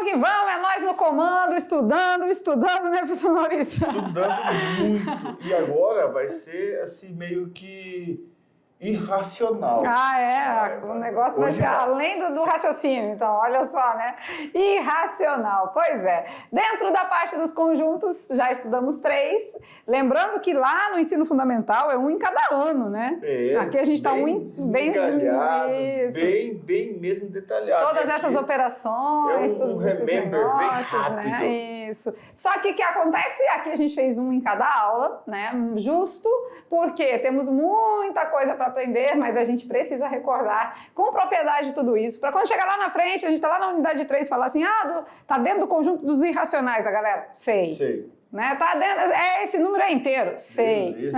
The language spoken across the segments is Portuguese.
que vamos, é nós no comando, estudando, né, professor Maurício? Estudando muito. E agora vai ser assim, meio que irracional. O negócio vai ser além do raciocínio, então, olha só, né? Irracional, pois é. Dentro da parte dos conjuntos, já estudamos 3. Lembrando que lá no ensino fundamental é 1 em cada ano, né? Aqui a gente está bem mesmo detalhado. Todas essas operações, todos esses negócios, bem rápido. Né? Isso. Só que o que acontece? Aqui a gente fez 1 em cada aula, né? Justo porque temos muita coisa para aprender, mas a gente precisa recordar com propriedade tudo isso, para quando chegar lá na frente, a gente tá lá na unidade 3 e falar assim, tá dentro do conjunto dos irracionais, a galera, sei. Né? Tá dentro, esse número é inteiro, sei.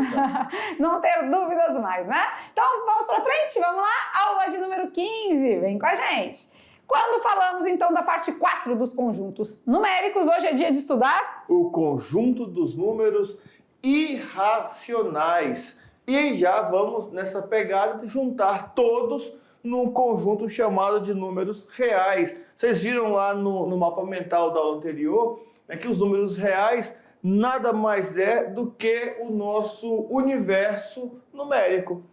Não ter dúvidas mais, né? Então, vamos para frente, vamos lá, aula de número 15, vem com a gente. Quando falamos, então, da parte 4 dos conjuntos numéricos, hoje é dia de estudar o conjunto dos números irracionais. E já vamos nessa pegada de juntar todos num conjunto chamado de números reais. Vocês viram lá no mapa mental da aula anterior, né, que os números reais nada mais é do que o nosso universo numérico.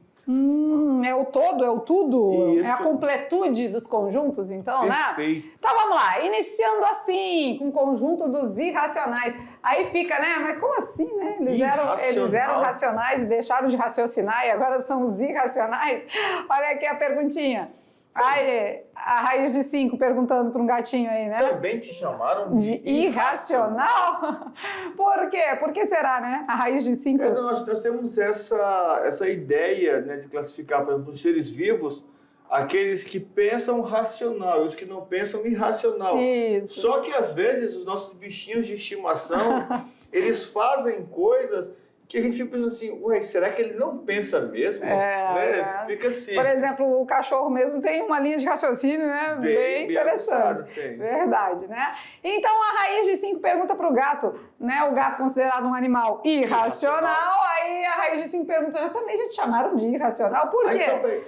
É o todo, é o tudo? Isso. É a completude dos conjuntos, então, Perfeito. né? Então vamos lá, iniciando assim, com o conjunto dos irracionais. Aí fica, né? Mas como assim, né? Eles eram racionais e deixaram de raciocinar e agora são os irracionais? Olha aqui a perguntinha. Aí, a raiz de 5 perguntando para um gatinho aí, né? Também te chamaram de irracional? Por quê? Por que será, né? A raiz de 5... Nós temos essa ideia, né, de classificar, por exemplo, os seres vivos, aqueles que pensam racional e os que não pensam irracional. Isso. Só que, às vezes, os nossos bichinhos de estimação, eles fazem coisas que a gente fica pensando assim, ué, será que ele não pensa mesmo? Fica assim. Por exemplo, o cachorro mesmo tem uma linha de raciocínio, né? Bem interessante. Tem. Verdade, né? Então, a raiz de 5 pergunta para o gato, né? O gato considerado um animal irracional. Aí a raiz de 5 pergunta, também já te chamaram de irracional. Por quê?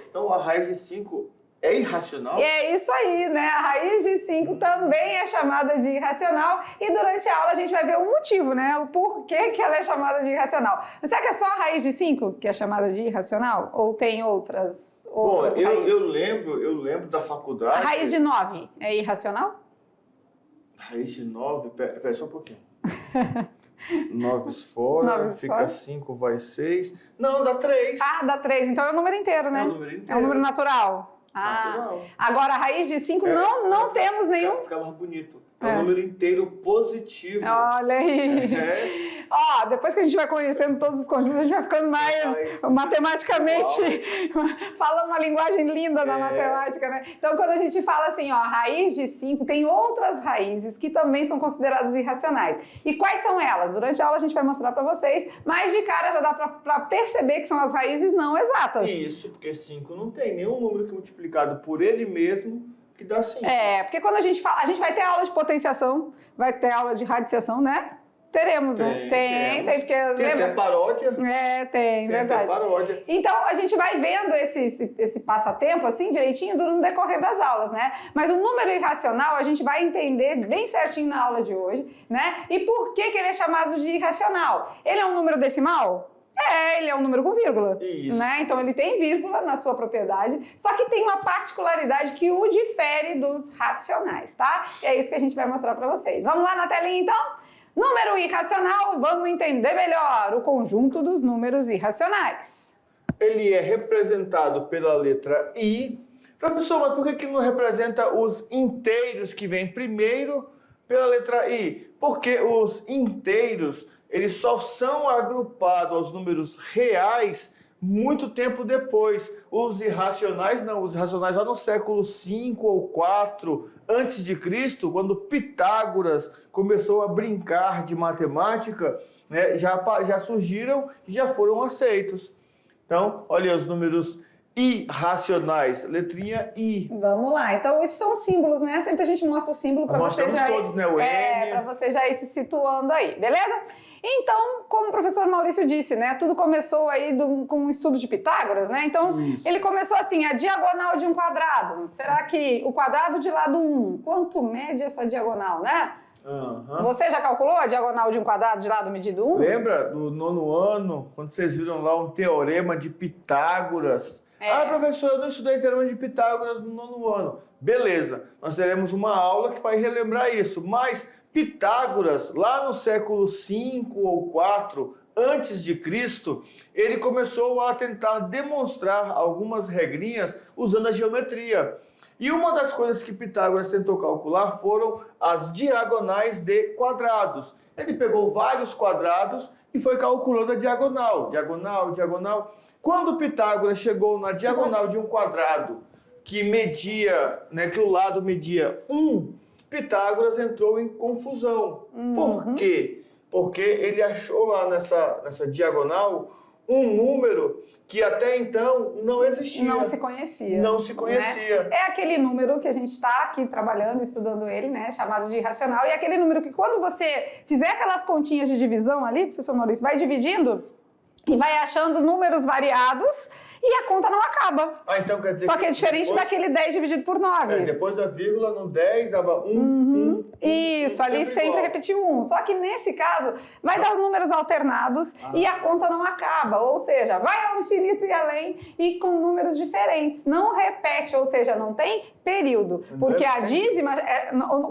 Então, a raiz de 5 é irracional? É isso aí, né? A raiz de 5 também é chamada de irracional e durante a aula a gente vai ver o motivo, né? O porquê que ela é chamada de irracional. Mas será que é só a raiz de 5 que é chamada de irracional? Ou tem outras Bom, raízes? eu lembro da faculdade... A raiz de 9 é irracional? Raiz de 9... Pera só um pouquinho. 9 fora, fica 5, vai 6... Não, dá 3. Dá 3. Então é o número inteiro, né? É o número inteiro. É um número natural. Agora a raiz de 5 não temos nenhum... Fica mais bonito. É um número inteiro positivo. Olha aí. Ó, depois que a gente vai conhecendo todos os conjuntos, a gente vai ficando mais matematicamente... Fala uma linguagem linda da matemática, né? Então, quando a gente fala assim, ó, a raiz de 5, tem outras raízes que também são consideradas irracionais. E quais são elas? Durante a aula a gente vai mostrar para vocês, mas de cara já dá para perceber que são as raízes não exatas. Isso, porque 5 não tem nenhum número que multiplicado por ele mesmo que dá 5. Porque quando a gente fala, a gente vai ter aula de potenciação, vai ter aula de radiciação, né? Teremos, né? Tem, porque... Tem até paródia. Tem, verdade. Até paródia. Então, a gente vai vendo esse passatempo, assim, direitinho, no decorrer das aulas, né? Mas o número irracional, a gente vai entender bem certinho na aula de hoje, né? E por que ele é chamado de irracional? Ele é um número decimal? Ele é um número com vírgula, né? Então ele tem vírgula na sua propriedade, só que tem uma particularidade que o difere dos racionais, tá? E é isso que a gente vai mostrar para vocês. Vamos lá na telinha, então? Número irracional, vamos entender melhor o conjunto dos números irracionais. Ele é representado pela letra I. Professor, mas por que não representa os inteiros que vêm primeiro pela letra I? Porque os inteiros, eles só são agrupados aos números reais muito tempo depois. Os irracionais não. Os irracionais lá no século V ou IV antes de Cristo, quando Pitágoras começou a brincar de matemática, né, já surgiram e já foram aceitos. Então, olha os números irracionais? Letrinha I. Vamos lá. Então, esses são os símbolos, né? Sempre a gente mostra o símbolo para você já todos, né? O N. para você já ir se situando aí, beleza? Então, como o professor Maurício disse, né? Tudo começou aí com um estudo de Pitágoras, né? Então, ele começou assim, a diagonal de um quadrado. Será que o quadrado de lado 1, quanto mede essa diagonal, né? Você já calculou a diagonal de um quadrado de lado medido 1? Lembra do 9º ano, quando vocês viram lá um teorema de Pitágoras? Ah, professor, eu não estudei teorema de Pitágoras no 9º ano. Beleza, nós teremos uma aula que vai relembrar isso, mas Pitágoras, lá no século 5 ou 4 antes de Cristo, ele começou a tentar demonstrar algumas regrinhas usando a geometria. E uma das coisas que Pitágoras tentou calcular foram as diagonais de quadrados. Ele pegou vários quadrados e foi calculando a diagonal, diagonal, diagonal. Quando Pitágoras chegou na diagonal de um quadrado que media, né, que o lado media 1, Pitágoras entrou em confusão. Por quê? Porque ele achou lá nessa diagonal um número que até então não existia. Não se conhecia. Não se conhecia. Né? É aquele número que a gente está aqui trabalhando, estudando ele, né? Chamado de irracional. E é aquele número que quando você fizer aquelas continhas de divisão ali, professor Maurício, vai dividindo e vai achando números variados e a conta não acaba. Então quer dizer Só que é diferente depois, daquele 10 dividido por 9. Depois da vírgula, no 10 dava 1, Isso, ali sempre repetiu 1. Só que nesse caso, vai dar números alternados e a conta não acaba. Ou seja, vai ao infinito e além e com números diferentes. Não repete, ou seja, não tem período. Porque a dízima...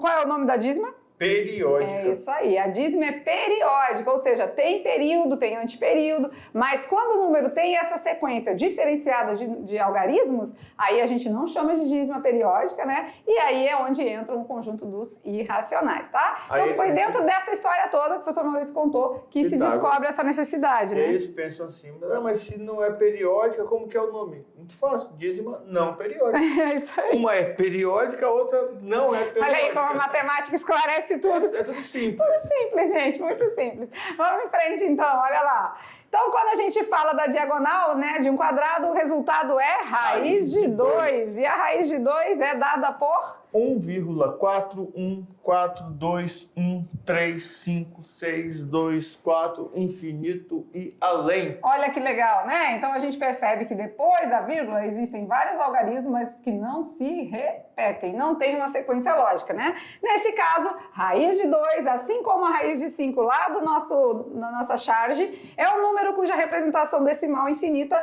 Qual é o nome da dízima? Periódica. É isso aí, a dízima é periódica, ou seja, tem período, tem antiperíodo, mas quando o número tem essa sequência diferenciada de algarismos, aí a gente não chama de dízima periódica, né? E aí é onde entra um conjunto dos irracionais, tá? Então aí, foi dentro dessa história toda que o professor Maurício contou que se descobre essa necessidade, né? Eles pensam assim, mas se não é periódica, como que é o nome? Muito fácil, dízima não periódica. É isso aí. Uma é periódica, a outra não é periódica. Olha aí como a matemática esclarece tudo. É tudo simples. Tudo simples, gente, muito simples. Vamos em frente, então, olha lá. Então, quando a gente fala da diagonal, né, de um quadrado, o resultado é raiz de 2. E a raiz de 2 é dada por... 1,41421356224 infinito e além. Olha que legal, né? Então a gente percebe que depois da vírgula existem vários algarismos, mas que não se repetem, não tem uma sequência lógica, né? Nesse caso, raiz de 2, assim como a raiz de 5 lá na nossa charge, é um número cuja representação decimal infinita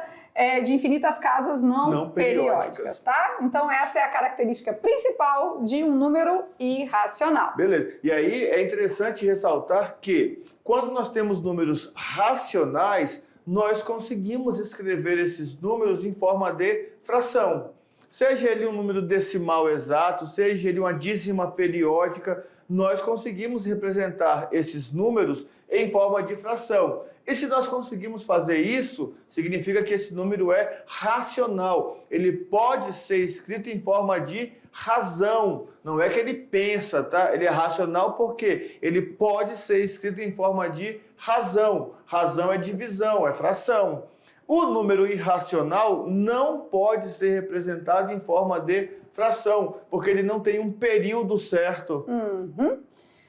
de infinitas casas não periódicas, tá? Então essa é a característica principal de um número irracional. Beleza. E aí é interessante ressaltar que quando nós temos números racionais, nós conseguimos escrever esses números em forma de fração. Seja ele um número decimal exato, seja ele uma dízima periódica, nós conseguimos representar esses números em forma de fração. E se nós conseguimos fazer isso, significa que esse número é racional. Ele pode ser escrito em forma de razão. Não é que ele pensa, tá? Ele é racional porque ele pode ser escrito em forma de razão. Razão é divisão, é fração. O número irracional não pode ser representado em forma de fração, porque ele não tem um período certo.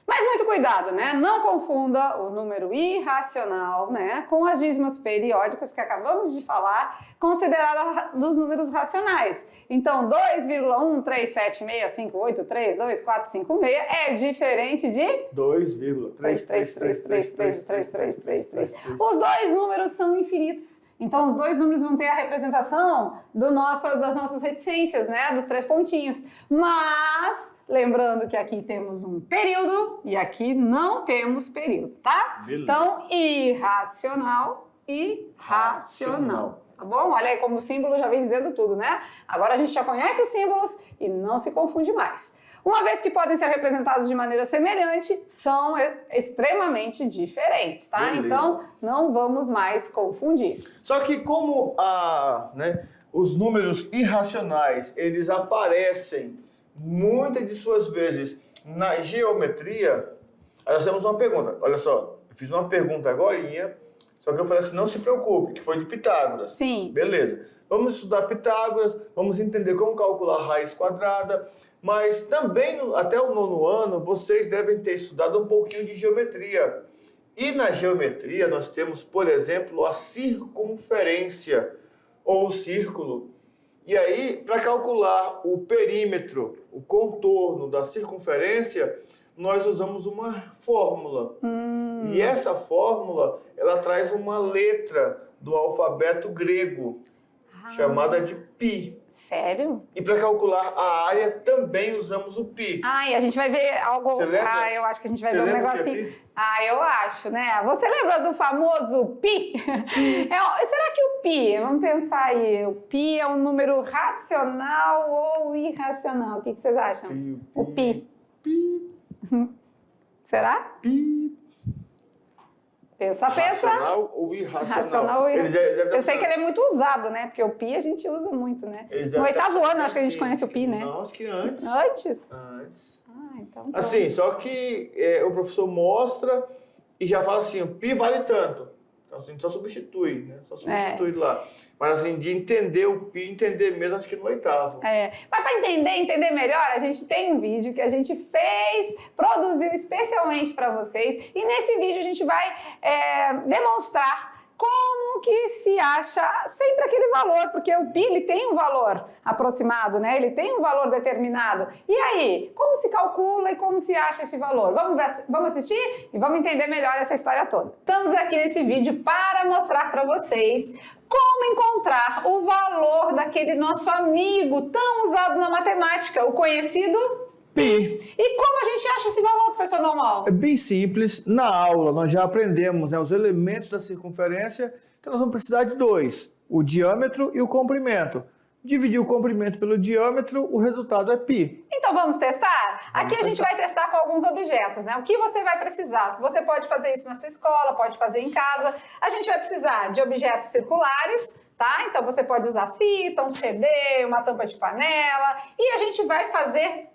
Mas muito cuidado, né? Não confunda o número irracional, né, com as dízimas periódicas que acabamos de falar, consideradas dos números racionais. Então, 2,13765832456 é diferente de 2,333333333. Os dois números são infinitos. Então, os dois números vão ter a representação das nossas reticências, né? Dos 3 pontinhos. Mas, lembrando que aqui temos um período e aqui não temos período, tá? Beleza. Então, irracional e racional. Tá bom? Olha aí como o símbolo já vem dizendo tudo, né? Agora a gente já conhece os símbolos e não se confunde mais. Uma vez que podem ser representados de maneira semelhante, são extremamente diferentes, tá? Beleza. Então, não vamos mais confundir. Só que como os números irracionais, eles aparecem muitas de suas vezes na geometria, nós temos uma pergunta. Olha só, eu fiz uma pergunta agorinha, Só que eu falei assim, não se preocupe, que foi de Pitágoras. Sim. Beleza. Vamos estudar Pitágoras, vamos entender como calcular a raiz quadrada, mas também até o 9º ano vocês devem ter estudado um pouquinho de geometria. E na geometria nós temos, por exemplo, a circunferência ou o círculo. E aí, para calcular o perímetro, o contorno da circunferência, nós usamos uma fórmula. E essa fórmula, ela traz uma letra do alfabeto grego, chamada de π. Sério? E para calcular a área, também usamos o π. E a gente vai ver algo... Você lembra? Eu acho que a gente vai Você ver um lembra o que é negocinho... π? Eu acho, né? Você lembra do famoso pi? Será que o pi, vamos pensar aí, o pi é um número racional ou irracional? O que vocês acham? O pi. Será? Pi. Pensa. Racional ou irracional? Racional ou irracional. Eu sei que ele ele é muito usado, né? Porque o pi a gente usa muito, né? No deve 8º ano, acho que a gente conhece o pi, né? Não, acho que antes. Antes? Antes. Então... Assim, só que o professor mostra e já fala assim, o pi vale tanto. Então, assim, só substitui, né? Só substitui lá. Mas, assim, de entender o pi, entender mesmo, acho que no 8º. Mas para entender melhor, a gente tem um vídeo que a gente produziu especialmente para vocês. E nesse vídeo a gente vai demonstrar como que se acha sempre aquele valor, porque o pi ele tem um valor aproximado, né? Ele tem um valor determinado. E aí, como se calcula e como se acha esse valor? Vamos assistir e vamos entender melhor essa história toda. Estamos aqui nesse vídeo para mostrar para vocês como encontrar o valor daquele nosso amigo tão usado na matemática, o conhecido Pi. E como a gente acha esse valor, professor Normal? É bem simples. Na aula nós já aprendemos, né, os elementos da circunferência, então nós vamos precisar de dois, o diâmetro e o comprimento. Dividir o comprimento pelo diâmetro, o resultado é π. Então vamos testar? Aqui a gente vai testar com alguns objetos, né? O que você vai precisar? Você pode fazer isso na sua escola, pode fazer em casa. A gente vai precisar de objetos circulares, tá? Então você pode usar fita, um CD, uma tampa de panela. E a gente vai fazer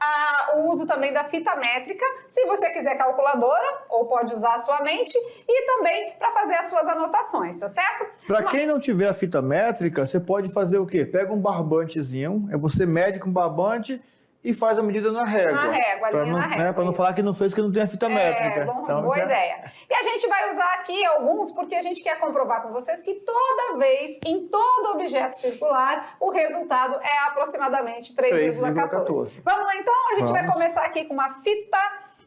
o uso também da fita métrica, se você quiser calculadora, ou pode usar a sua mente, e também para fazer as suas anotações, tá certo? Para quem não tiver a fita métrica, você pode fazer o quê? Pega um barbantezinho, você mede com barbante e faz a medida na régua. Na régua, na régua. Né, para não falar que não fez que não tem a fita métrica. Boa ideia. E a gente vai usar aqui alguns porque a gente quer comprovar com vocês que toda vez, em todo objeto circular, o resultado é aproximadamente 3,14. Vamos lá então? A gente vai começar aqui com uma fita.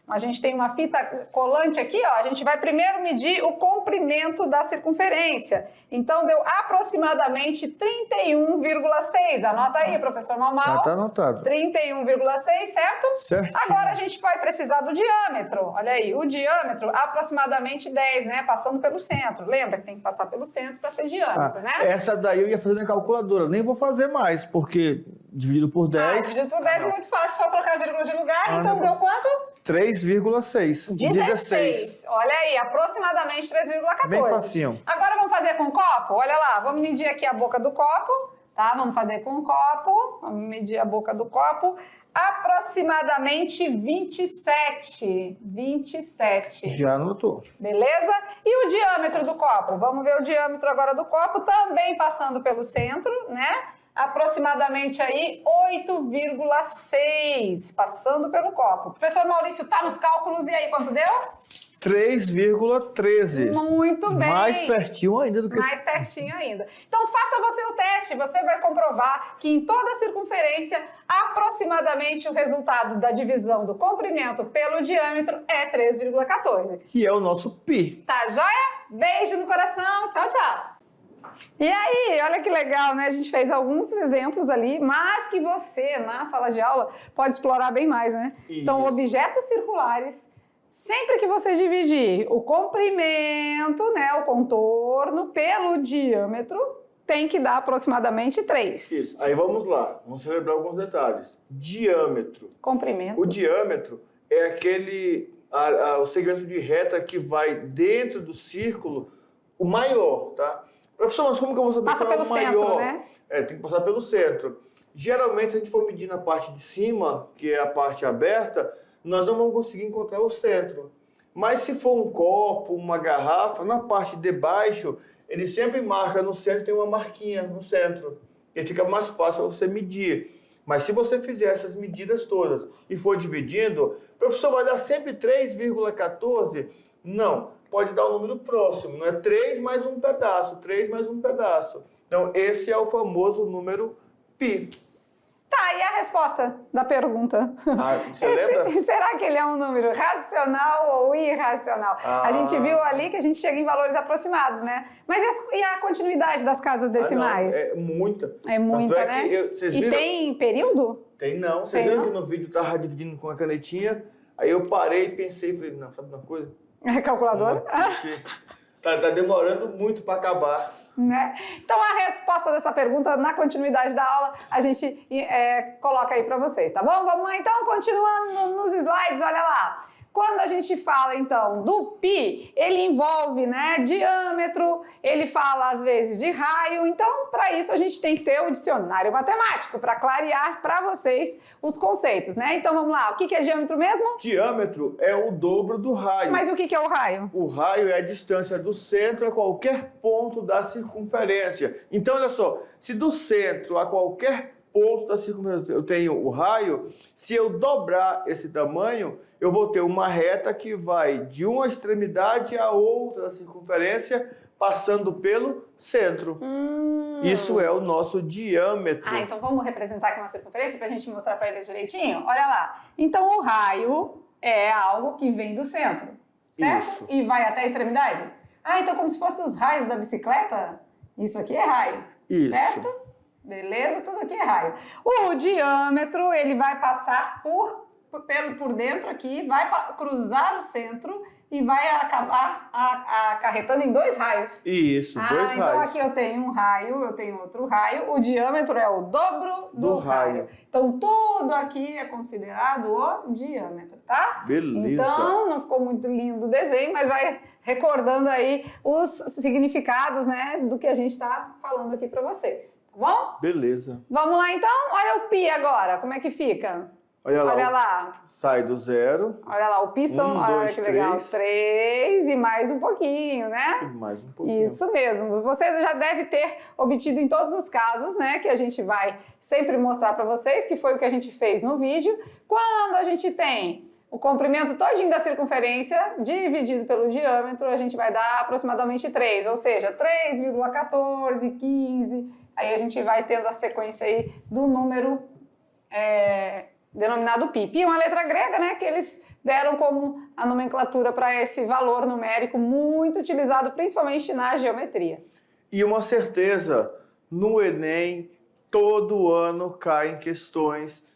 A gente tem uma fita colante aqui, ó. A gente vai primeiro medir o comprimento da circunferência. Então, deu aproximadamente 31,6. Anota aí, professor Malmal. Tá anotado. 31,6, certo? Certo. Agora a gente vai precisar do diâmetro. Olha aí, o diâmetro aproximadamente 10, né? Passando pelo centro. Lembra que tem que passar pelo centro para ser diâmetro, né? Essa daí eu ia fazer na calculadora. Nem vou fazer mais, porque dividido por 10... dividido por 10 é muito fácil, só trocar a vírgula de lugar. Então, deu quanto? 3,6. 16. Olha aí, aproximadamente 3,14. Bem facinho. Agora vamos fazer com o copo? Olha lá, vamos medir aqui a boca do copo, tá? Vamos fazer com o copo. Vamos medir a boca do copo. Aproximadamente 27. 27. Já anotou. Beleza? E o diâmetro do copo? Vamos ver o diâmetro agora do copo, também passando pelo centro, né? Aproximadamente aí 8,6, passando pelo copo. Professor Maurício, tá nos cálculos, e aí, quanto deu? 3,13. Muito bem. Mais pertinho ainda do que... Mais pertinho ainda. Então, faça você o teste. Você vai comprovar que em toda a circunferência, aproximadamente o resultado da divisão do comprimento pelo diâmetro é 3,14. Que é o nosso π. Tá joia? Beijo no coração. Tchau, tchau. E aí, olha que legal, né? A gente fez alguns exemplos ali, mas que você, na sala de aula, pode explorar bem mais, né? Isso. Então, objetos circulares, sempre que você dividir o comprimento, né, o contorno, pelo diâmetro, tem que dar aproximadamente 3. Isso. Aí vamos lá. Vamos celebrar alguns detalhes. Diâmetro. Comprimento. O diâmetro é aquele... o segmento de reta que vai dentro do círculo, o maior, tá? Professor, mas como que eu vou saber Passa qual é pelo o maior? centro, né? Tem que passar pelo centro. Geralmente, se a gente for medir na parte de cima, que é a parte aberta, nós não vamos conseguir encontrar o centro. Mas se for um copo, uma garrafa, na parte de baixo, ele sempre marca no centro, tem uma marquinha no centro. E fica mais fácil para você medir. Mas se você fizer essas medidas todas e for dividindo, professor, vai dar sempre 3,14? Não, pode dar um número próximo, não é 3 mais um pedaço, 3 mais um pedaço. Então, esse é o famoso número π. Tá, e a resposta da pergunta? Você lembra? Será que ele é um número racional ou irracional? A gente viu ali que a gente chega em valores aproximados, né? Mas e a continuidade das casas decimais? Não, é muita. É muita, né? Vocês e viram? Tem período? Tem não. Vocês viram que no vídeo eu tava dividindo com a canetinha, aí eu parei e pensei, falei, não, sabe uma coisa? É calculadora? Tá demorando muito para acabar. Né? Então, a resposta dessa pergunta, na continuidade da aula, a gente coloca aí para vocês, tá bom? Vamos lá, então, continuando nos slides, olha lá. Quando a gente fala, então, do π, ele envolve, né, diâmetro, ele fala, às vezes, de raio. Então, para isso, a gente tem que ter o dicionário matemático, para clarear para vocês os conceitos, né? Então, vamos lá. O que é diâmetro mesmo? Diâmetro é o dobro do raio. Mas o que é o raio? O raio é a distância do centro a qualquer ponto da circunferência. Então, olha só, se do centro a qualquer ponto da circunferência eu tenho o raio, se eu dobrar esse tamanho, eu vou ter uma reta que vai de uma extremidade à outra da circunferência, passando pelo centro. Isso é o nosso diâmetro. Então vamos representar aqui uma circunferência para a gente mostrar para eles direitinho? Olha lá. Então o raio é algo que vem do centro, certo? Isso. E vai até a extremidade? Então como se fossem os raios da bicicleta? Isso aqui é raio, Isso. certo? Beleza? Tudo aqui é raio. O diâmetro, ele vai passar por dentro aqui, vai cruzar o centro e vai acabar acarretando em dois raios. Isso, dois então raios. aqui eu tenho um raio, eu tenho outro raio, o diâmetro é o dobro do raio. Então tudo aqui é considerado o diâmetro, tá? Beleza. Então não ficou muito lindo o desenho, mas vai recordando aí os significados, né, do que a gente está falando aqui para vocês, tá bom? Beleza. Vamos lá então? Olha o π agora, como é que fica? Olha lá. Sai do zero. Olha lá, o π são, olha que legal, 3 e mais um pouquinho, né? E mais um pouquinho. Isso mesmo. Você já deve ter obtido em todos os casos, né? Que a gente vai sempre mostrar para vocês, que foi o que a gente fez no vídeo. Quando a gente tem o comprimento todinho da circunferência dividido pelo diâmetro, a gente vai dar aproximadamente 3, ou seja, 3,14, 15. Aí a gente vai tendo a sequência aí do número denominado π. π é uma letra grega, né, que eles deram como a nomenclatura para esse valor numérico muito utilizado principalmente na geometria. E uma certeza, no Enem, todo ano caem questões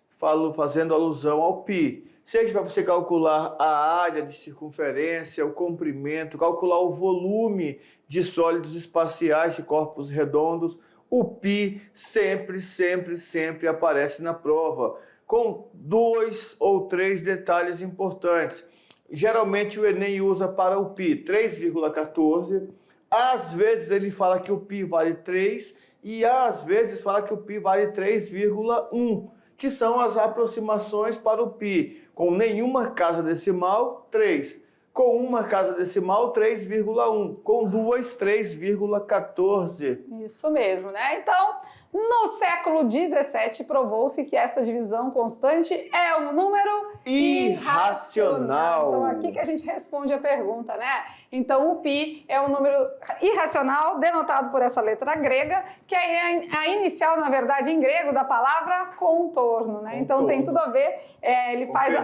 fazendo alusão ao π. Seja para você calcular a área de circunferência, o comprimento, calcular o volume de sólidos espaciais de corpos redondos, o π sempre aparece na prova, com 2 ou 3 detalhes importantes. Geralmente o Enem usa para o π 3,14, às vezes ele fala que o π vale 3 e às vezes fala que o π vale 3,1, que são as aproximações para o π. Com nenhuma casa decimal, 3. Com uma casa decimal, 3,1. Com duas, 3,14. Isso mesmo, né? Então, no século XVII, provou-se que esta divisão constante é um número irracional. Então, aqui que a gente responde a pergunta, né? Então, o π é um número irracional, denotado por essa letra grega, que é a inicial, na verdade, em grego, da palavra contorno, né? Então, tem tudo a ver, ele faz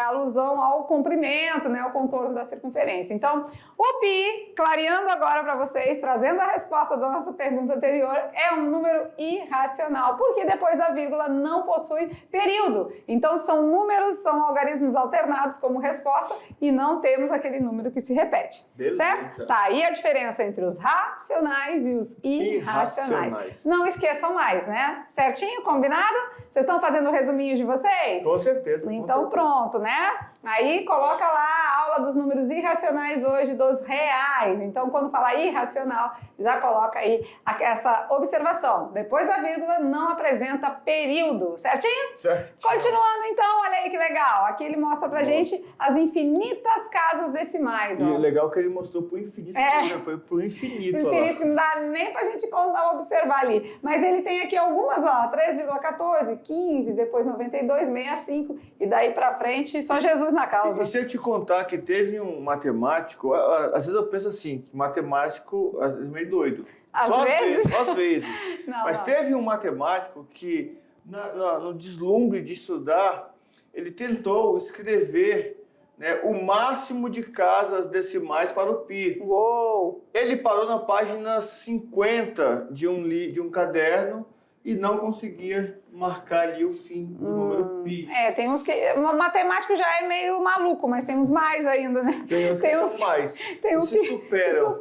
alusão ao comprimento, né? Ao contorno da circunferência. Então, o π, clareando agora para vocês, trazendo a resposta da nossa pergunta anterior, é um número irracional, porque depois da vírgula não possui período. Então, são números, são algarismos alternados como resposta e não temos aquele número que se repete. Beleza. Certo? Tá, e a diferença entre os racionais e os irracionais. Não esqueçam mais, né? Certinho? Combinado? Vocês estão fazendo o resuminho de vocês? Com certeza. Então pronto, né? Aí coloca lá a aula dos números irracionais hoje dos reais. Então quando falar irracional, já coloca aí essa observação. Depois da vírgula não apresenta período, certinho? Certo. Continuando então, olha aí que legal. Aqui ele mostra pra gente as infinitas casas decimais. E ó. é legal que ele mostrou pro infinito, né? Foi pro infinito. Pro infinito, que não dá nem pra gente observar ali. Mas ele tem aqui algumas, ó, 3,14, 15, depois 92, 65, e daí pra frente só Jesus na causa. E se eu te contar que teve um matemático, às vezes eu penso assim, matemático às vezes meio doido. Às Só vezes? às vezes. Não, Mas não. teve um matemático que, no deslumbre de estudar, ele tentou escrever, né, o máximo de casas decimais para o pi. Uou! Ele parou na página 50 de um caderno e não conseguia marcar ali o fim do número pi. Tem uns que... O matemático já é meio maluco, mas tem uns mais ainda, né? Tem uns que são mais. Tem uns se que superam.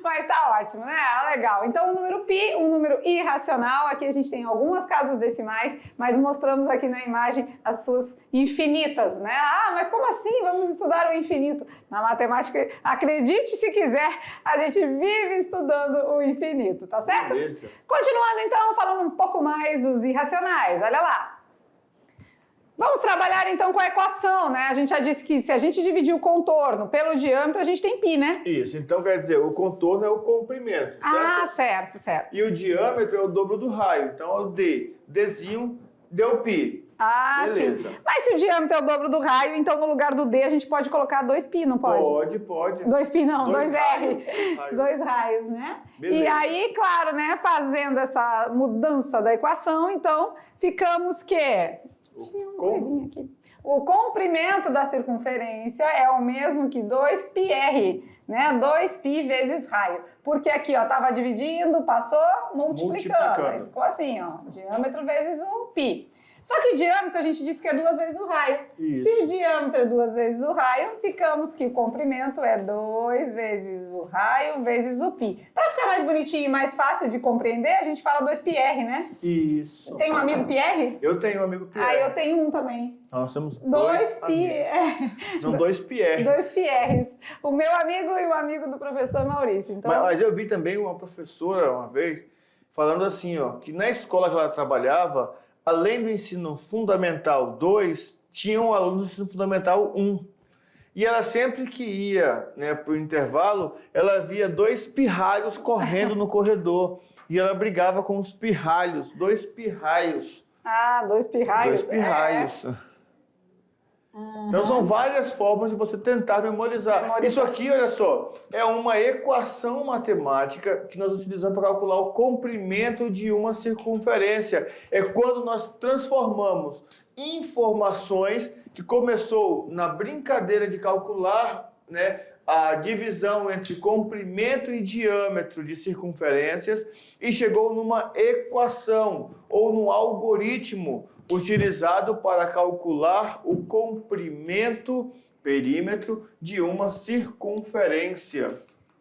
Mas tá ótimo, né? Legal. Então, o número pi, um número irracional. Aqui a gente tem algumas casas decimais, mas mostramos aqui na imagem as suas infinitas, né? Ah, mas como assim? Vamos estudar o infinito. Na matemática, acredite se quiser, a gente vive estudando o infinito, tá certo? Beleza. Continuando então, falando um pouco mais dos irracionais, olha lá. Vamos trabalhar então com a equação, né? A gente já disse que se a gente dividir o contorno pelo diâmetro, a gente tem pi, né? Isso, então quer dizer, o contorno é o comprimento, certo? Ah, certo. E o diâmetro é o dobro do raio, então é o D. Dzinho deu pi. Ah, beleza. sim. Mas se o diâmetro é o dobro do raio, então no lugar do D a gente pode colocar 2π, não pode? Pode. 2π não, 2R. raios. 2 raios, né? Beleza. E aí, claro, né, fazendo essa mudança da equação, então ficamos que... Tinha uma coisinha aqui. O comprimento da circunferência é o mesmo que 2πr, né? 2π vezes raio. Porque aqui, ó, tava dividindo, passou multiplicando. Aí ficou assim, ó, diâmetro vezes o π. Só que diâmetro a gente disse que é 2 vezes o raio. Isso. Se o diâmetro é 2 vezes o raio, ficamos que o comprimento é 2 vezes o raio vezes o π. Para ficar mais bonitinho e mais fácil de compreender, a gente fala 2πr, né? Isso. Tem um amigo Pierre? Eu tenho um amigo Pierre. Ah, eu tenho um também. Nós temos 2 pi. São 2 Pierres. 2 Pierres. O meu amigo e o amigo do professor Maurício. Então... Mas eu vi também uma professora uma vez falando assim, ó, que na escola que ela trabalhava, além do ensino fundamental 2, tinham alunos do ensino fundamental 1. E ela sempre que ia, né, para o intervalo, ela via 2 pirralhos correndo no corredor. E ela brigava com os pirralhos, 2 pirralhos. Ah, 2 pirralhos. 2 pirralhos. Então são várias formas de você tentar memorizar. Isso aqui, olha só, é uma equação matemática que nós utilizamos para calcular o comprimento de uma circunferência. É quando nós transformamos informações que começou na brincadeira de calcular, né, a divisão entre comprimento e diâmetro de circunferências e chegou numa equação ou num algoritmo utilizado para calcular o comprimento, perímetro de uma circunferência.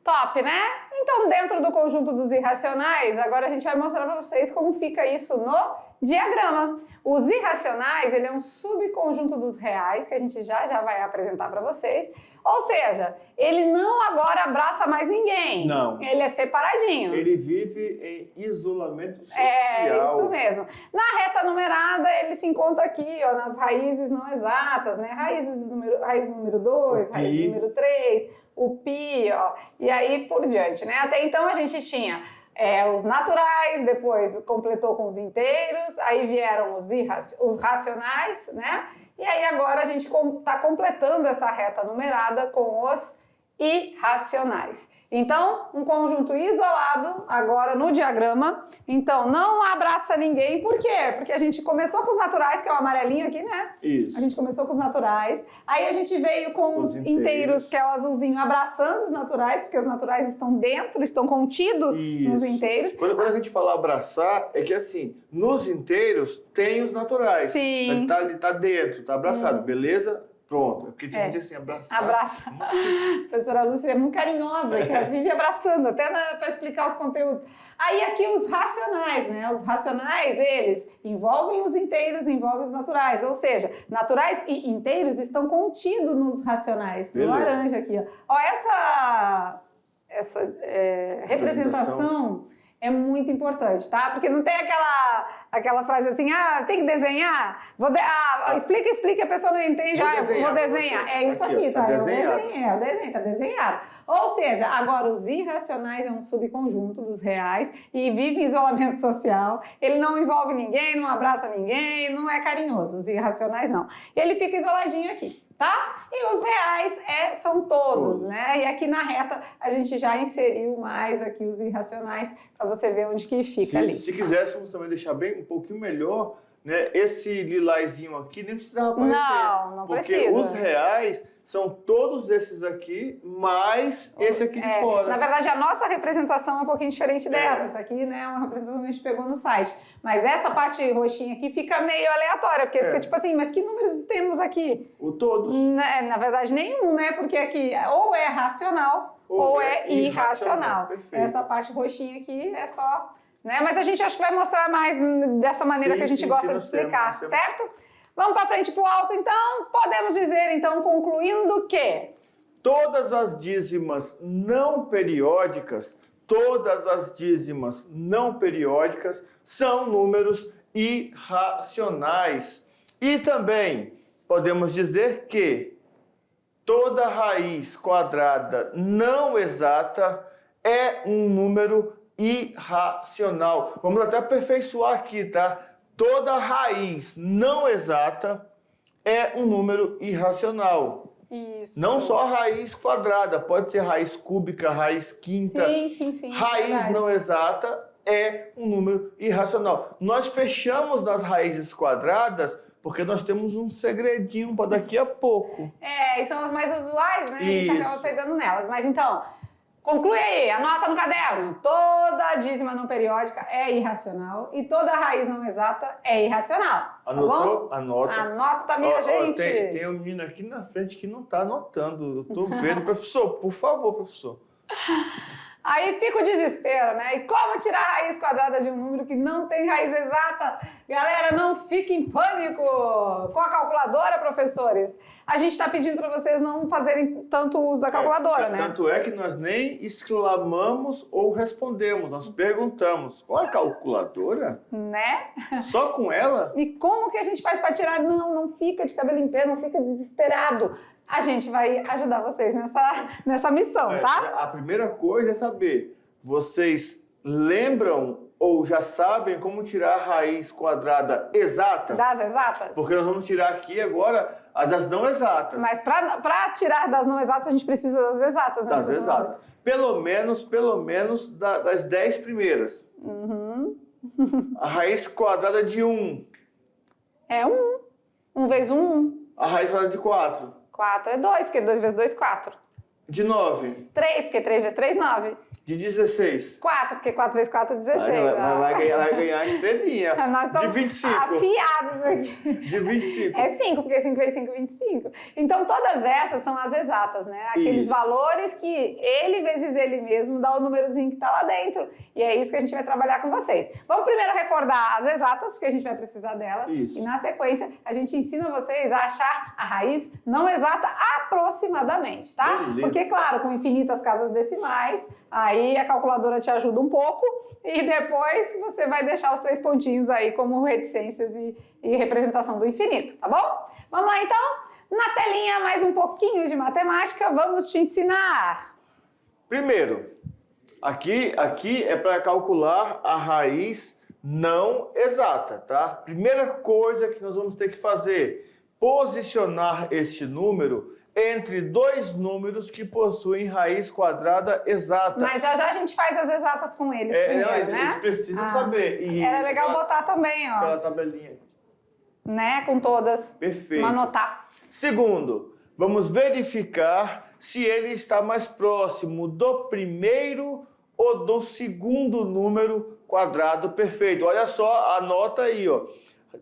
Top, né? Então, dentro do conjunto dos irracionais, agora a gente vai mostrar para vocês como fica isso no diagrama. Os irracionais, ele é um subconjunto dos reais, que a gente já vai apresentar para vocês. Ou seja, ele não agora abraça mais ninguém. Não. Ele é separadinho. Ele vive em isolamento social. É, isso mesmo. Na reta numerada, ele se encontra aqui, ó, nas raízes não exatas, né? Raiz número 2, raiz número 3, o pi, ó, e aí por diante, né? Até então a gente tinha os naturais, depois completou com os inteiros, aí vieram os racionais, né? E aí agora a gente está completando essa reta numerada com os irracionais. Então, um conjunto isolado, agora no diagrama. Então, não abraça ninguém. Por quê? Porque a gente começou com os naturais, que é o amarelinho aqui, né? Isso. A gente começou com os naturais. Aí a gente veio com os inteiros, que é o azulzinho, abraçando os naturais, porque os naturais estão dentro, estão contidos nos inteiros. Quando a gente fala abraçar, é que assim, nos inteiros tem os naturais. Sim. Ele tá dentro, tá abraçado, beleza? Pronto, porque tinha que dizer assim, abraçar. Abraça. A professora Lúcia é muito carinhosa, que ela vive abraçando, até para explicar os conteúdos. Aí aqui os racionais, né? Os racionais, eles envolvem os inteiros, envolvem os naturais. Ou seja, naturais e inteiros estão contidos nos racionais. No laranja aqui, ó. Ó, essa representação é muito importante, tá? Porque não tem aquela frase assim, tem que desenhar? Explica, a pessoa não entende, vou desenhar. É isso aqui, tá? Eu desenhei, tá desenhado. Ou seja, agora os irracionais é um subconjunto dos reais e vive em isolamento social, ele não envolve ninguém, não abraça ninguém, não é carinhoso, os irracionais não. Ele fica isoladinho aqui. Tá? E os reais são todos, né? E aqui na reta a gente já inseriu mais aqui os irracionais para você ver onde que fica ali. Se quiséssemos também deixar bem um pouquinho melhor, né? Esse lilazinho aqui nem precisava aparecer. Não porque precisa. Os reais são todos esses aqui, mais esse aqui de fora. Na verdade, a nossa representação é um pouquinho diferente dessa. Essa aqui, né, é uma representação que a gente pegou no site. Mas essa parte roxinha aqui fica meio aleatória, porque fica tipo assim, mas que números temos aqui? O todos. Na verdade, nenhum, né? Porque aqui ou é racional ou é irracional. Essa parte roxinha aqui é só... Né? Mas a gente acho que vai mostrar mais dessa maneira que a gente gosta de explicar, certo? Vamos para frente para o alto, então. Podemos dizer, então, concluindo que... Todas as dízimas não periódicas são números irracionais. E também podemos dizer que toda raiz quadrada não exata é um número irracional. Vamos até aperfeiçoar aqui, tá? Toda raiz não exata é um número irracional. Isso. Não só a raiz quadrada, pode ser raiz cúbica, raiz quinta. Sim. Raiz não exata é um número irracional. Nós fechamos nas raízes quadradas porque nós temos um segredinho para daqui a pouco. E são as mais usuais, né? A gente acaba pegando nelas. Mas então... Conclui aí, anota no caderno. Toda dízima não periódica é irracional e toda raiz não exata é irracional. Anotou? Tá bom? Anota. Anota, minha gente. Tem um menino aqui na frente que não está anotando. Eu tô vendo. Professor, por favor, professor. Aí fica o desespero, né? E como tirar a raiz quadrada de um número que não tem raiz exata? Galera, não fique em pânico com a calculadora, professores. A gente está pedindo para vocês não fazerem tanto uso da calculadora, né? Tanto é que nós nem exclamamos ou respondemos, nós perguntamos, qual é a calculadora? Né? Só com ela? E como que a gente faz para tirar? Não fica de cabelo em pé, não fica desesperado. A gente vai ajudar vocês nessa missão, tá? A primeira coisa é saber, vocês lembram ou já sabem como tirar a raiz quadrada exata? Das exatas? Porque nós vamos tirar aqui agora as das não exatas. Mas para tirar das não exatas, a gente precisa das exatas, né? Das exatas. Pelo menos das 10 primeiras. Uhum. A raiz quadrada de 1. É 1. 1 vezes 1, 1. A raiz quadrada de 4. 4 é 2, porque 2 vezes 2, 4. De 9. 3, porque 3 vezes 3, 9. De 16. 4, porque 4 vezes 4 é 16. Vai ganhar a estrelinha. De 25. Afiados aqui. De 25. É 5, porque 5 vezes 5 é 25. Então, todas essas são as exatas, né? Aqueles valores que ele vezes ele mesmo dá o númerozinho que está lá dentro. E é isso que a gente vai trabalhar com vocês. Vamos primeiro recordar as exatas, porque a gente vai precisar delas. Isso. E na sequência, a gente ensina vocês a achar a raiz não exata aproximadamente, tá? Beleza. Porque, claro, com infinitas casas decimais, aí a calculadora te ajuda um pouco e depois você vai deixar os 3 pontinhos aí como reticências e representação do infinito, tá bom? Vamos lá então? Na telinha, mais um pouquinho de matemática, vamos te ensinar. Primeiro, aqui é para calcular a raiz não exata, tá? Primeira coisa que nós vamos ter que fazer, posicionar este número entre 2 números que possuem raiz quadrada exata. Mas já a gente faz as exatas com eles primeiro, né? Eles precisam saber. E era legal botar também, ó. Aquela tabelinha. Né? Com todas. Perfeito. Vamos anotar. Segundo, vamos verificar se ele está mais próximo do primeiro ou do segundo número quadrado perfeito. Olha só, anota aí, ó.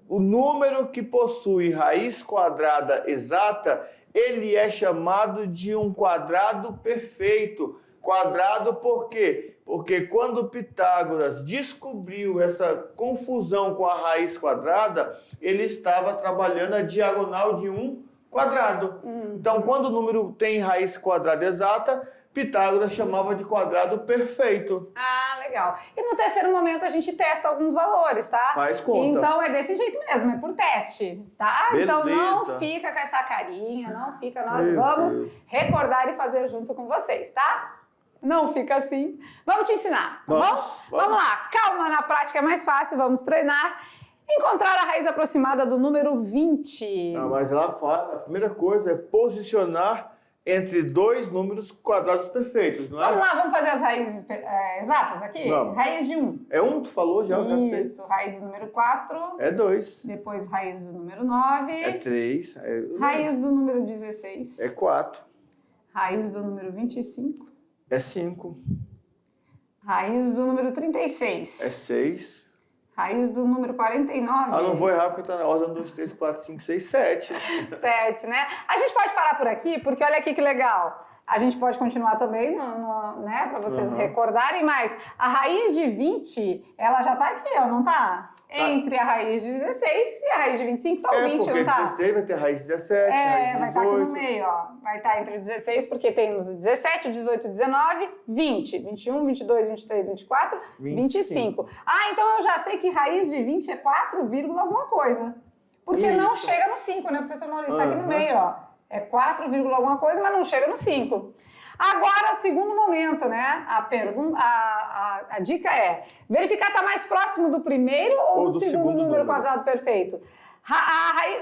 O número que possui raiz quadrada exata, ele é chamado de um quadrado perfeito. Quadrado por quê? Porque quando Pitágoras descobriu essa confusão com a raiz quadrada, ele estava trabalhando a diagonal de um quadrado. Então, quando o número tem raiz quadrada exata, Pitágoras chamava de quadrado perfeito. Ah, legal. E no terceiro momento a gente testa alguns valores, tá? Faz conta. Então é desse jeito mesmo, é por teste, tá? Beleza. Então não fica com essa carinha, não fica, nós Meu vamos Deus. recordar e fazer junto com vocês, tá? Não fica assim. Vamos te ensinar, tá Vamos, bom? Vamos lá, calma, na prática é mais fácil, vamos treinar. Encontrar a raiz aproximada do número 20. Não, mas ela fala, a primeira coisa é posicionar entre dois números quadrados perfeitos, não é? Vamos lá, vamos fazer as raízes exatas aqui? Vamos. Raiz de 1. É um, tu falou já, eu já sei. Isso, raiz do número 4. É 2. Depois raiz do número 9. É 3. Raiz do número 16. É 4. Raiz do número 25. É 5. Raiz do número 36. É 6. Raiz do número 49. Ah, não vou errar porque tá na ordem 1, 2, 3, 4, 5, 6, 7. 7, né? A gente pode parar por aqui, porque olha aqui que legal. A gente pode continuar também, né, para vocês recordarem, mas a raiz de 20, ela já tá aqui, ó, não tá? Entre a raiz de 16 e a raiz de 25, tá o 20, porque não tá? 16 vai ter raiz de 17, raiz de 18. Vai estar aqui no meio, ó. Vai estar entre o 16, porque temos 17, 18, 19, 20, 21, 22, 23, 24, 25. Ah, então eu já sei que raiz de 20 é 4, alguma coisa. Porque não Isso. chega no 5, né, professor Maurício? Tá aqui no meio, ó. É 4, alguma coisa, mas não chega no 5. Agora, o segundo momento, né? A dica é verificar tá mais próximo do primeiro ou do segundo número quadrado perfeito.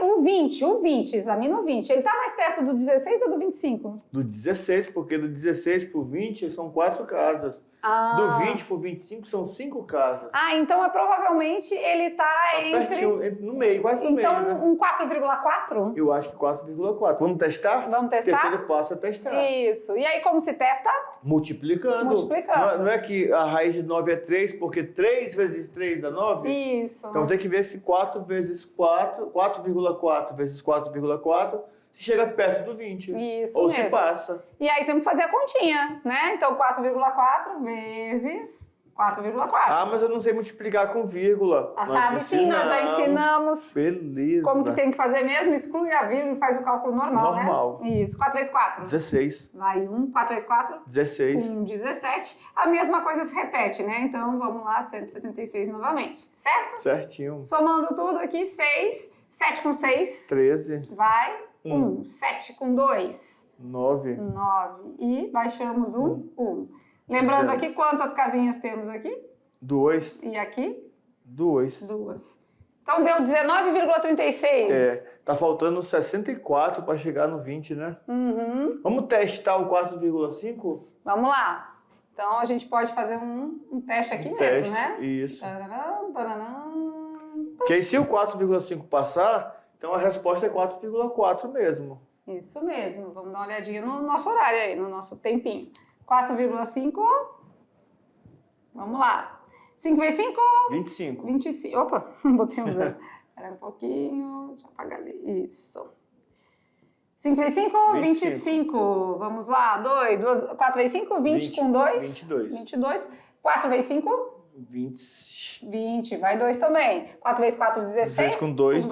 O 20, examina o 20. Ele tá mais perto do 16 ou do 25? Do 16, porque do 16 pro 20 são 4 casas. Ah. Do 20 pro 25 são 5 casas. Ah, então provavelmente ele tá entre... Pertinho, no meio, quase no meio, né? Então, um 4,4? Eu acho que 4,4. Vamos testar? Vamos testar? Terceiro passo é testar. Isso. E aí, como se testa? Multiplicando. Multiplicando. Não é que a raiz de 9 é 3, porque 3 vezes 3 dá 9? Isso. Então tem que ver se 4 vezes 4, 4,4 vezes 4,4, se chega perto do 20. Isso ou mesmo. se passa. E aí temos que fazer a continha, né? Então, 4,4 vezes 4,4. Ah, mas eu não sei multiplicar com vírgula. Sabe sim, nós já ensinamos. Beleza. Como que tem que fazer mesmo? Exclui a vírgula e faz o cálculo normal, Normal. né? Isso. 4 vezes 4. 16. Vai 1, 4 vezes 4. 16. 17. A mesma coisa se repete, né? Então, vamos lá, 176 novamente, certo? Certinho. Somando tudo aqui, 6. 7 com 6. 13. Vai 1. 7 com 2. 9. 9. E baixamos 1. Lembrando 0. aqui quantas casinhas temos aqui? 2. E aqui? 2. 2. Então deu 19,36. Tá faltando 64 para chegar no 20, né? Uhum. Vamos testar o 4,5? Vamos lá. Então a gente pode fazer um teste aqui mesmo, né? Isso. Tararam, tararam. Porque aí se o 4,5 passar, então a resposta é 4,4 mesmo. Isso mesmo. Vamos dar uma olhadinha no nosso horário aí, no nosso tempinho. 4,5. Vamos lá. 5 vezes 5? 25. 25. Opa, botei um zero. Espera um pouquinho. Deixa eu apagar ali. Isso. 5 vezes 5? 25. Vamos lá. 4 vezes 5? 20 com 2? 22. 4 vezes 5? 20. Vai 2 também. 4 vezes 4, 16. 16 com 2,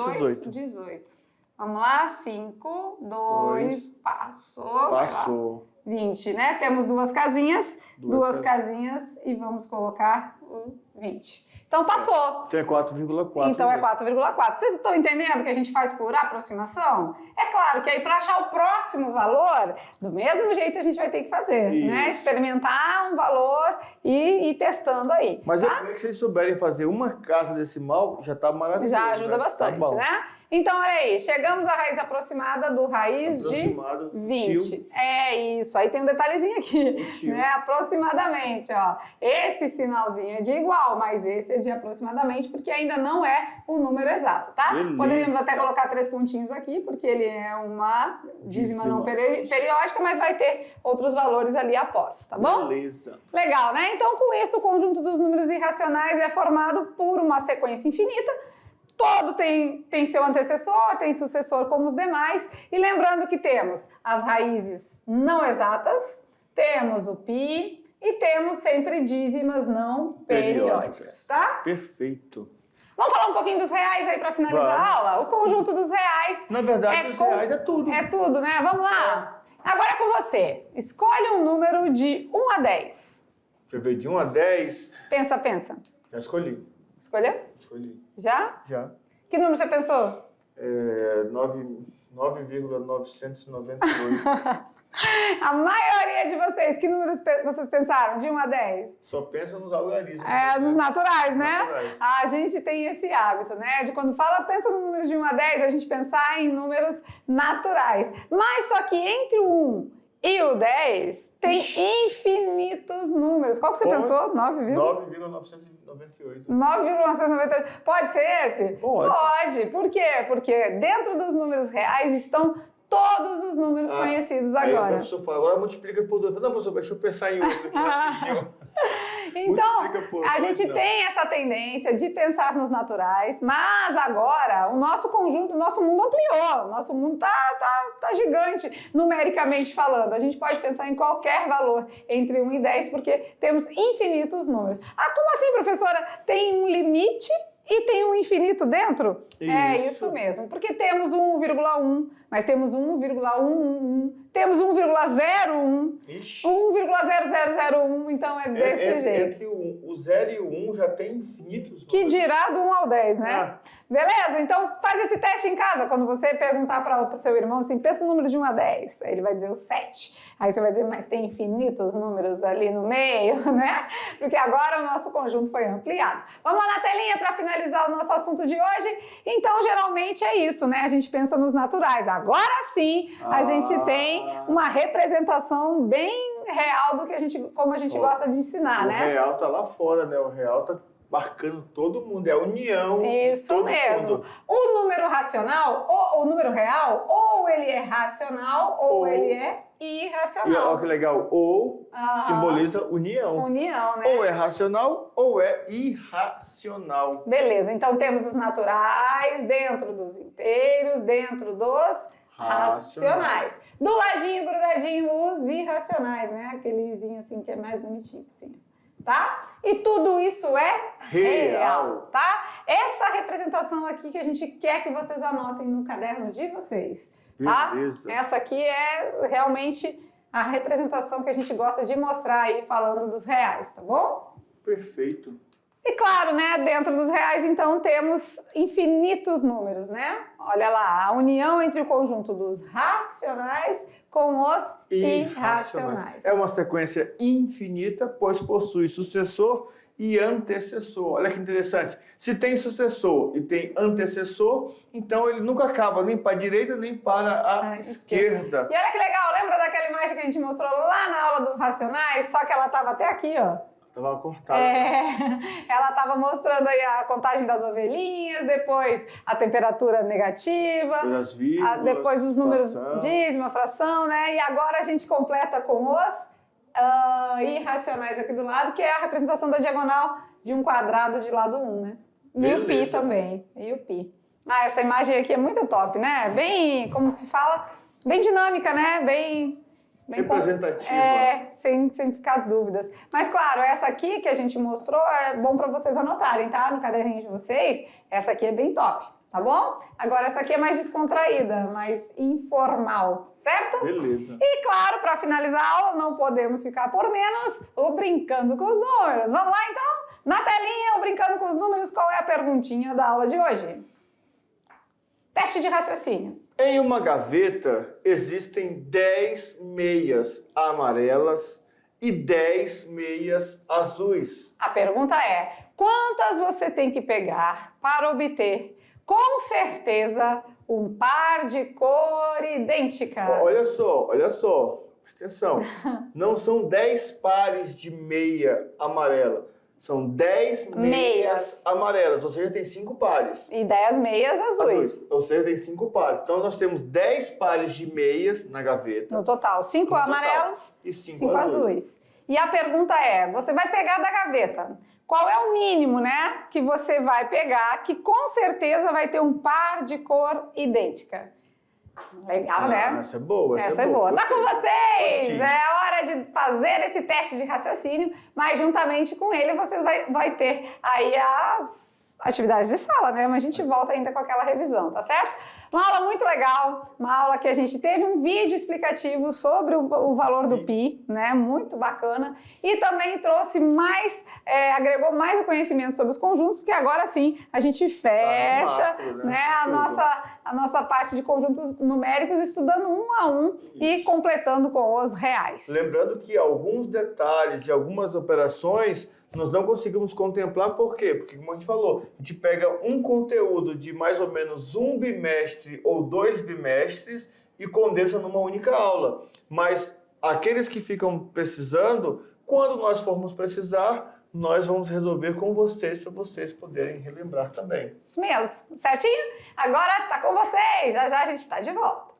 18. Vamos lá. 5, 2. Passou. Passou. 20, né? Temos duas casinhas. Duas casinhas e vamos colocar o 20. Então passou. Então é 4,4. Então é 4,4. Vocês estão entendendo que a gente faz por aproximação? É claro que aí para achar o próximo valor, do mesmo jeito a gente vai ter que fazer, né? Experimentar um valor e ir testando aí. Mas tá? eu creio que se eles souberem fazer uma casa decimal, já tá maravilhoso. Já ajuda bastante, tá né? Então, olha aí, chegamos à raiz aproximada do raiz de 20. Tio. É isso, aí tem um detalhezinho aqui, né? Aproximadamente, ó. Esse sinalzinho é de igual, mas esse é de aproximadamente, porque ainda não é o número exato, tá? Beleza. Poderíamos até colocar 3 pontinhos aqui, porque ele é uma dízima não periódica, mas vai ter outros valores ali após, tá bom? Beleza. Legal, né? Então, com isso, o conjunto dos números irracionais é formado por uma sequência infinita. todo tem seu antecessor, tem sucessor como os demais. E lembrando que temos as raízes não exatas, temos o π e temos sempre dízimas não periódicas, tá? Perfeito. Vamos falar um pouquinho dos reais aí para finalizar a aula? O conjunto dos reais. Na verdade, os reais é tudo. É tudo, né? Vamos lá. Agora é com você. Escolhe um número de 1 a 10. Deixa eu ver, de 1 a 10. Pensa. Já escolhi. Escolheu? Escolhi. Já? Já. Que número você pensou? 9,998. A maioria de vocês, que números vocês pensaram? De 1 a 10? Só pensa nos algarismos. Nos naturais, né? Naturais. A gente tem esse hábito, né? De quando fala, pensa no número de 1 a 10, a gente pensar em números naturais. Mas só que entre o 1 e o 10, tem infinitos números. Qual que você pensou? 9,998. 9,998. Pode ser esse? Pode. Por quê? Porque dentro dos números reais estão todos os números conhecidos agora. Aí o professor fala, agora multiplica por 2. Não, professor, deixa eu pensar em outro aqui rapidinho. Então, a gente tem essa tendência de pensar nos naturais, mas agora o nosso conjunto, o nosso mundo ampliou, o nosso mundo tá gigante, numericamente falando. A gente pode pensar em qualquer valor entre 1 e 10, porque temos infinitos números. Ah, como assim, professora? Tem um limite e tem um infinito dentro? Isso. É isso mesmo, porque temos 1,1, mas temos 1,111, temos 1,01, 1,0001, então é desse jeito. Entre o 0 e o 1 já tem infinitos. Que dirá do 1 ao 10, né? Beleza? Então faz esse teste em casa. Quando você perguntar para o seu irmão assim, pensa no número de 1 a 10. Aí ele vai dizer o 7. Aí você vai dizer, mas tem infinitos números ali no meio, né? Porque agora o nosso conjunto foi ampliado. Vamos lá na telinha para finalizar o nosso assunto de hoje. Então, geralmente é isso, né? A gente pensa nos naturais. Agora sim, a gente tem uma representação bem real do que como a gente gosta de ensinar, né? O real tá lá fora, né? O real tá marcando todo mundo, é a união. Isso mesmo. O número racional, ou o número real, ou ele é racional, ou ele é irracional. Olha que legal, ou simboliza união. União, né? Ou é racional, ou é irracional. Beleza, então temos os naturais dentro dos inteiros, dentro dos racionais. Do ladinho, grudadinho, os irracionais, né? Aquele izinho assim que é mais bonitinho, assim. Tá? E tudo isso é real, tá? Essa representação aqui que a gente quer que vocês anotem no caderno de vocês, tá? Beleza. Essa aqui é realmente a representação que a gente gosta de mostrar aí falando dos reais, tá bom? Perfeito. E claro, né, dentro dos reais, então, temos infinitos números, né? Olha lá, a união entre o conjunto dos racionais com os irracionais. É uma sequência infinita, pois possui sucessor e antecessor. Olha que interessante. Se tem sucessor e tem antecessor, então ele nunca acaba nem para a direita nem para a esquerda. E olha que legal, lembra daquela imagem que a gente mostrou lá na aula dos racionais? Só que ela estava até aqui, ó. Estava cortada. Ela estava mostrando aí a contagem das ovelhinhas, depois a temperatura negativa, depois os números dízima, fração, né? E agora a gente completa com os irracionais aqui do lado, que é a representação da diagonal de um quadrado de lado 1, né? E o π também, e o π. Essa imagem aqui é muito top, né? Bem, como se fala, bem dinâmica, né? Bem representativa. Sem ficar dúvidas. Mas claro, essa aqui que a gente mostrou é bom para vocês anotarem, tá? No caderninho de vocês, essa aqui é bem top, tá bom? Agora essa aqui é mais descontraída, mais informal, certo? Beleza. E claro, para finalizar a aula, não podemos ficar por menos o Brincando com os Números. Vamos lá então? Na telinha, o Brincando com os Números, qual é a perguntinha da aula de hoje? Teste de raciocínio. Em uma gaveta existem 10 meias amarelas e 10 meias azuis. A pergunta é, quantas você tem que pegar para obter, com certeza, um par de cor idêntica? Olha só, presta atenção. Não são 10 pares de meia amarela. São 10 meias amarelas, ou seja, tem 5 pares. E 10 meias azuis. Ou seja, tem 5 pares. Então, nós temos 10 pares de meias na gaveta. No total, 5 amarelas e 5 azuis. E a pergunta é, você vai pegar da gaveta qual é o mínimo, né, que você vai pegar, que com certeza vai ter um par de cor idêntica. Legal, né? Essa é boa. Essa é boa. Tá com vocês! Gostei. É hora de fazer esse teste de raciocínio, mas juntamente com ele vocês vai ter aí as atividades de sala, né? Mas a gente volta ainda com aquela revisão, tá certo? Uma aula muito legal, uma aula que a gente teve um vídeo explicativo sobre o valor do Pi, né? Muito bacana. E também trouxe mais, agregou mais o conhecimento sobre os conjuntos, porque agora sim a gente fecha a nossa parte de conjuntos numéricos, estudando um a um e completando com os reais. Lembrando que alguns detalhes e algumas operações nós não conseguimos contemplar, por quê? Porque, como a gente falou, a gente pega um conteúdo de mais ou menos um bimestre ou 2 bimestres e condensa numa única aula. Mas aqueles que ficam precisando, quando nós formos precisar, nós vamos resolver com vocês, para vocês poderem relembrar também. Isso mesmo, certinho? Agora tá com vocês, já já a gente tá de volta.